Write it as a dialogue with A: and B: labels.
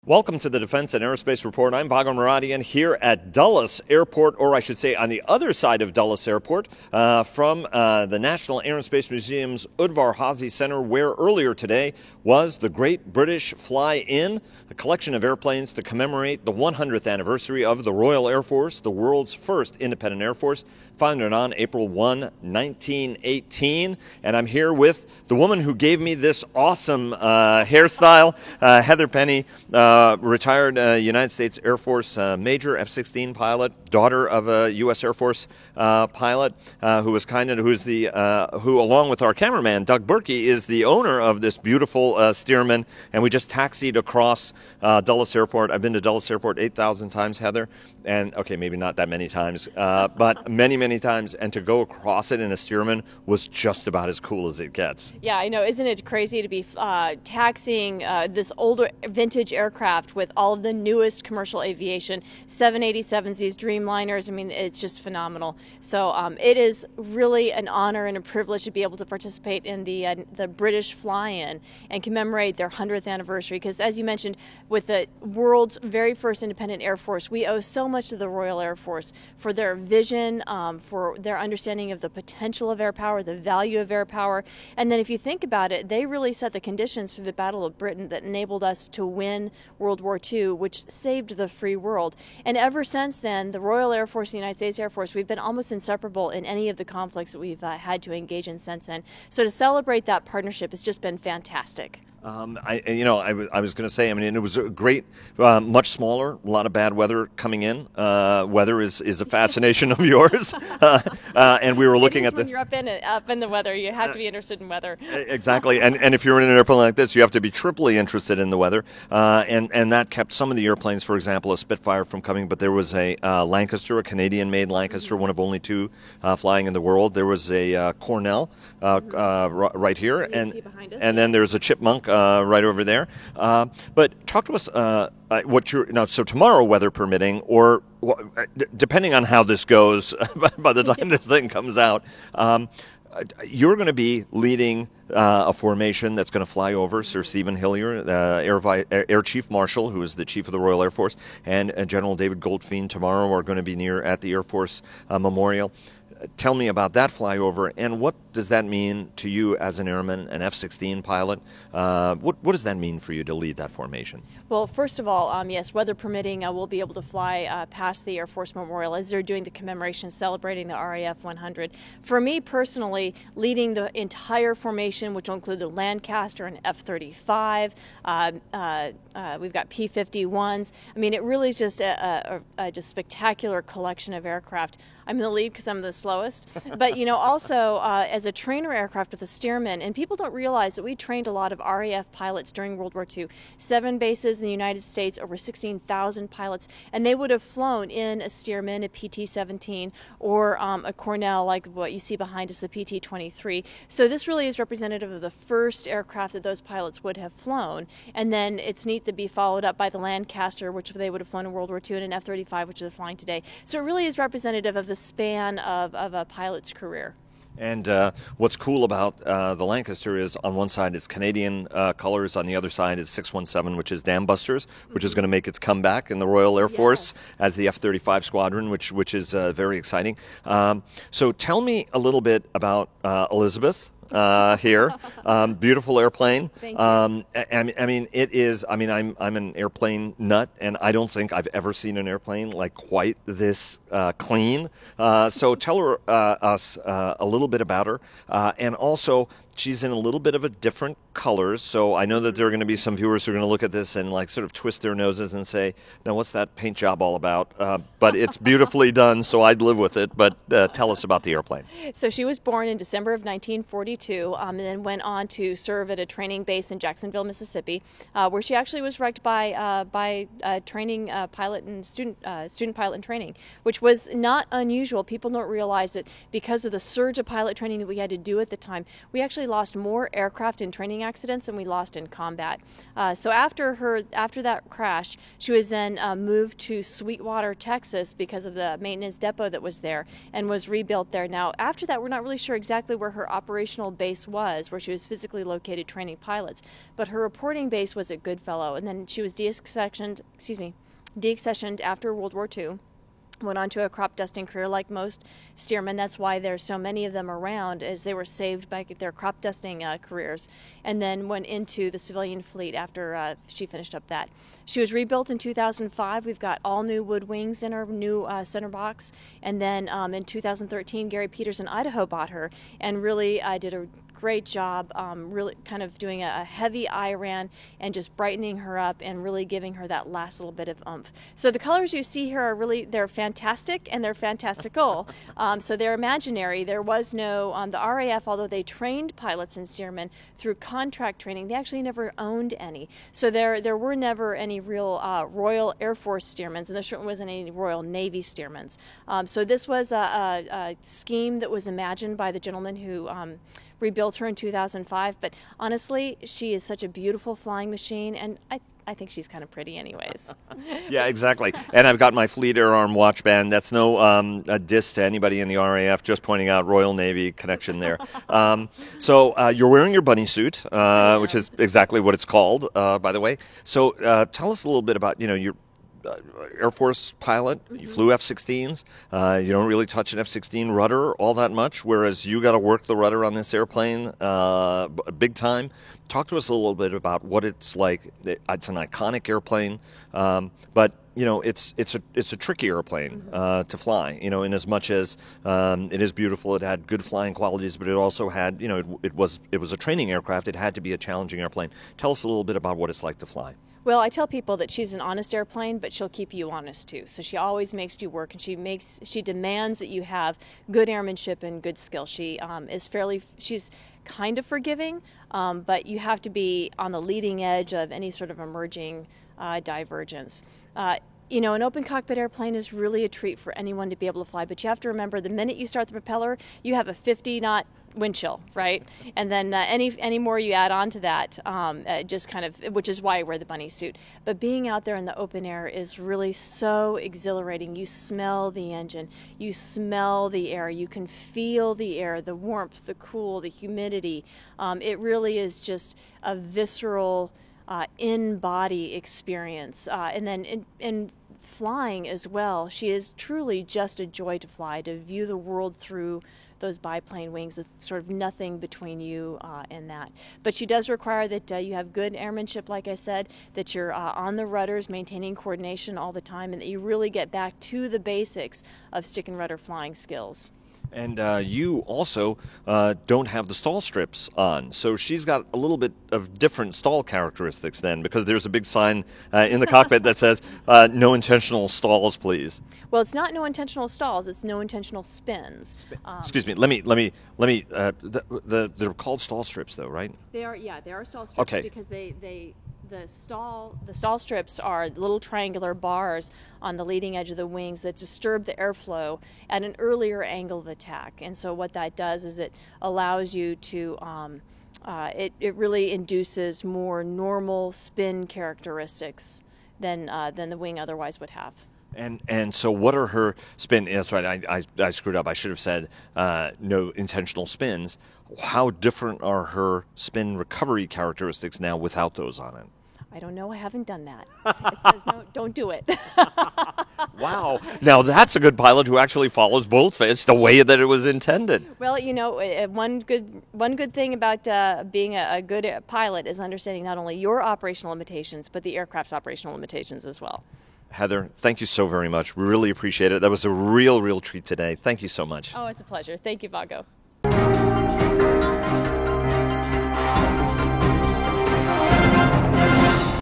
A: Welcome to the Defense and Aerospace Report. I'm Vago Muradian here at Dulles Airport, or I should say on the other side of Dulles Airport, from the National Air and Space Museum's Udvar Hazy Center, where earlier today was the Great British Fly-In, a collection of airplanes to commemorate the 100th anniversary of the Royal Air Force, the world's first independent air force, founded on April 1, 1918. And I'm here with the woman who gave me this awesome hairstyle, Heather Penny, retired United States Air Force Major, F-16 pilot, daughter of a U.S. Air Force pilot, who along with our cameraman Doug Berkey, is the owner of this beautiful Stearman. And we just taxied across Dulles Airport. I've been to Dulles Airport 8,000 times, Heather, and okay, maybe not that many times, but many times. And to go across it in a Stearman was just about as cool as it gets.
B: Yeah, I know. Isn't it crazy to be taxiing this older vintage aircraft with all of the newest commercial aviation, 787s, these Dreamliners? I mean, it's just phenomenal. So it is really an honor and a privilege to be able to participate in the British Fly-In and commemorate their 100th anniversary. Because as you mentioned, with the world's very first independent Air Force, we owe so much to the Royal Air Force for their vision, for their understanding of the potential of air power, the value of air power. And then if you think about it, they really set the conditions through the Battle of Britain that enabled us to win World War II, which saved the free world. And ever since then, the Royal Air Force, the United States Air Force, we've been almost inseparable in any of the conflicts that we've had to engage in since then. So to celebrate that partnership has just been fantastic.
A: I was going to say, I mean, it was a great, much smaller, a lot of bad weather coming in. Weather is a fascination of yours, and we were looking at
B: when you're up in the weather, you have to be interested in weather.
A: Exactly, and if you're in an airplane like this, you have to be triply interested in the weather, and that kept some of the airplanes, for example, a Spitfire, from coming. But there was a Lancaster, a Canadian-made Lancaster, one of only two flying in the world. There was a Cornell right here, and then there's a Chipmunk. Right over there. But talk to us so tomorrow, weather permitting, or depending on how this goes by the time this thing comes out, you're going to be leading a formation that's going to fly over Sir Stephen Hillier, Air Chief Marshal, who is the Chief of the Royal Air Force, and General David Goldfein tomorrow are going to be near at the Air Force Memorial. Tell me about that flyover, and what does that mean to you as an airman, an F-16 pilot? What does that mean for you to lead that formation?
B: Well, first of all, yes, weather permitting, we'll be able to fly past the Air Force Memorial as they're doing the commemoration, celebrating the RAF 100. For me personally, leading the entire formation, which will include the Lancaster and F-35, we've got P-51s. I mean, it really is just a just spectacular collection of aircraft. I'm in the lead because I'm the slowest. But, also as a trainer aircraft with a Stearman, and people don't realize that we trained a lot of RAF pilots during World War II. 7 bases in the United States, over 16,000 pilots, and they would have flown in a Stearman, a PT-17, or a Cornell, like what you see behind us, the PT-23. So this really is representative of the first aircraft that those pilots would have flown. And then it's neat to be followed up by the Lancaster, which they would have flown in World War II, and an F-35, which they're flying today. So it really is representative of the span of a pilot's career.
A: And what's cool about the Lancaster is on one side it's Canadian colors, on the other side is 617, which is Dam Busters, which is going to make its comeback in the Royal Air Force as the F-35 squadron, which is very exciting. So tell me a little bit about Elizabeth. Here, beautiful airplane.
B: Thank you.
A: I mean, it is. I mean, I'm an airplane nut, and I don't think I've ever seen an airplane like quite this clean. So tell us a little bit about her, and also she's in a little bit of a different colors. So I know that there are going to be some viewers who are going to look at this and like sort of twist their noses and say, "No, what's that paint job all about?" But it's beautifully done, so I'd live with it. But tell us about the airplane.
B: So she was born in December of 1942, and then went on to serve at a training base in Jacksonville, Mississippi, where she actually was wrecked by training pilot and student pilot in training, which was not unusual. People don't realize that because of the surge of pilot training that we had to do at the time, we actually lost more aircraft in training training accidents, and we lost in combat. So after that crash, she was then moved to Sweetwater, Texas, because of the maintenance depot that was there, and was rebuilt there. Now, after that, we're not really sure exactly where her operational base was, where she was physically located training pilots, but her reporting base was at Goodfellow, and then she was deaccessioned after World War II. Went on to a crop dusting career like most steermen. That's why there's so many of them around, as they were saved by their crop dusting careers, and then went into the civilian fleet after she finished up that. She was rebuilt in 2005. We've got all new wood wings in our new center box, and then in 2013, Gary Peters in Idaho bought her and really did a great job, really kind of doing a heavy IRAN and just brightening her up and really giving her that last little bit of oomph. So the colors you see here are they're fantastic and they're fantastical. So they're imaginary. There was no, the RAF, although they trained pilots and steermen through contract training, they actually never owned any. So there were never any real Royal Air Force steermen, and there certainly wasn't any Royal Navy steermen. So this was a scheme that was imagined by the gentleman who rebuilt her in 2005, but honestly, she is such a beautiful flying machine, and I think she's kind of pretty anyways.
A: Yeah, exactly. And I've got my Fleet Air Arm watch band. That's no a diss to anybody in the RAF, just pointing out Royal Navy connection there. So you're wearing your bunny suit, which is exactly what it's called, by the way. So tell us a little bit about, your Air Force pilot. You flew F-16s. You don't really touch an F-16 rudder all that much, whereas you got to work the rudder on this airplane big time. Talk to us a little bit about what it's like. It's an iconic airplane, but it's a tricky airplane to fly. In as much as it is beautiful, it had good flying qualities, but it also had, it was a training aircraft. It had to be a challenging airplane. Tell us a little bit about what it's like to fly.
B: Well, I tell people that she's an honest airplane, but she'll keep you honest too. So she always makes you work, and she demands that you have good airmanship and good skill. She's kind of forgiving, but you have to be on the leading edge of any sort of emerging divergence. An open cockpit airplane is really a treat for anyone to be able to fly, but you have to remember the minute you start the propeller, you have a 50-knot wind chill, right? And then any more you add on to that, just kind of, which is why I wear the bunny suit. But being out there in the open air is really so exhilarating. You smell the engine, you smell the air, you can feel the air, the warmth, the cool, the humidity. It really is just a visceral, in-body experience. And then in flying as well, she is truly just a joy to fly, to view the world through those biplane wings. It's sort of nothing between you and that. But she does require that you have good airmanship, like I said, that you're on the rudders, maintaining coordination all the time, and that you really get back to the basics of stick and rudder flying skills.
A: And you also don't have the stall strips on. So she's got a little bit of different stall characteristics then, because there's a big sign in the cockpit that says, no intentional stalls, please.
B: Well, it's not no intentional stalls, it's no intentional spins.
A: Excuse me, let me they're called stall strips though, right?
B: They are stall strips.
A: Okay.
B: Because the stall strips are little triangular bars on the leading edge of the wings that disturb the airflow at an earlier angle of attack. And so what that does is it allows you to, it really induces more normal spin characteristics than the wing otherwise would have.
A: And so what are her spin? That's right, I screwed up. I should have said no intentional spins. How different are her spin recovery characteristics now without those on it?
B: I don't know. I haven't done that. It says no, don't do it.
A: Wow. Now that's a good pilot who actually follows both. It's the way that it was intended.
B: Well, one good thing about being a good pilot is understanding not only your operational limitations, but the aircraft's operational limitations as well.
A: Heather, thank you so very much. We really appreciate it. That was a real treat today. Thank you so much.
B: Oh, it's a pleasure. Thank you, Vago.